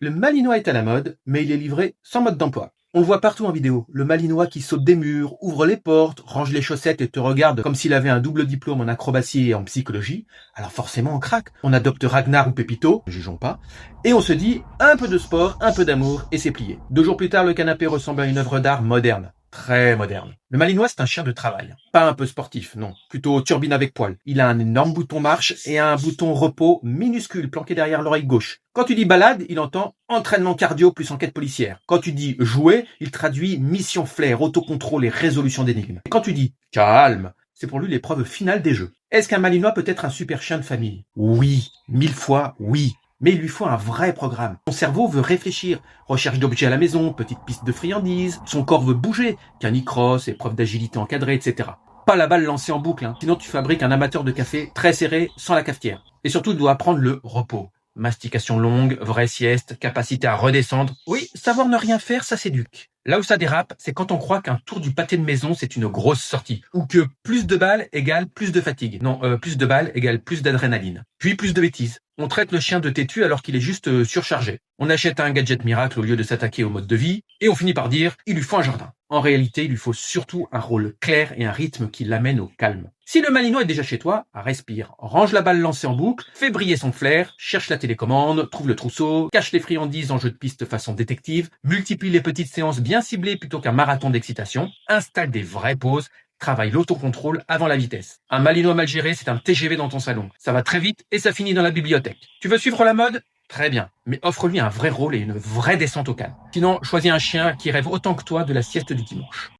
Le malinois est à la mode, mais il est livré sans mode d'emploi. On le voit partout en vidéo, le malinois qui saute des murs, ouvre les portes, range les chaussettes et te regarde comme s'il avait un double diplôme en acrobatie et en psychologie. Alors forcément on craque, on adopte Ragnar ou Pépito, ne jugeons pas, et on se dit un peu de sport, un peu d'amour et c'est plié. 2 jours plus tard, le canapé ressemble à une œuvre d'art moderne. Très moderne. Le malinois, c'est un chien de travail. Pas un peu sportif, non. Plutôt turbine avec poil. Il a un énorme bouton marche et un bouton repos minuscule planqué derrière l'oreille gauche. Quand tu dis balade, il entend entraînement cardio plus enquête policière. Quand tu dis jouer, il traduit mission flair, autocontrôle et résolution d'énigmes. Et quand tu dis calme, c'est pour lui l'épreuve finale des jeux. Est-ce qu'un malinois peut être un super chien de famille? Oui, 1000 fois oui. Mais il lui faut un vrai programme. Son cerveau veut réfléchir, recherche d'objets à la maison, petite piste de friandises, son corps veut bouger, canicross, épreuve d'agilité encadrée, etc. Pas la balle lancée en boucle, sinon tu fabriques un amateur de café très serré, sans la cafetière. Et surtout, il doit apprendre le repos. Mastication longue, vraie sieste, capacité à redescendre. Oui, savoir ne rien faire, ça s'éduque. Là où ça dérape, c'est quand on croit qu'un tour du pâté de maison, c'est une grosse sortie. Ou que plus de balles égale plus de fatigue. Non, plus de balles égale plus d'adrénaline. Puis plus de bêtises. On traite le chien de têtu alors qu'il est juste surchargé. On achète un gadget miracle au lieu de s'attaquer au mode de vie. Et on finit par dire, il lui faut un jardin. En réalité, il lui faut surtout un rôle clair et un rythme qui l'amène au calme. Si le malinois est déjà chez toi, respire, range la balle lancée en boucle, fais briller son flair, cherche la télécommande, trouve le trousseau, cache les friandises en jeu de piste façon détective, multiplie les petites séances bien ciblées plutôt qu'un marathon d'excitation, installe des vraies pauses, travaille l'autocontrôle avant la vitesse. Un malinois mal géré, c'est un TGV dans ton salon. Ça va très vite et ça finit dans la bibliothèque. Tu veux suivre la mode? Très bien, mais offre-lui un vrai rôle et une vraie descente au calme. Sinon, choisis un chien qui rêve autant que toi de la sieste du dimanche.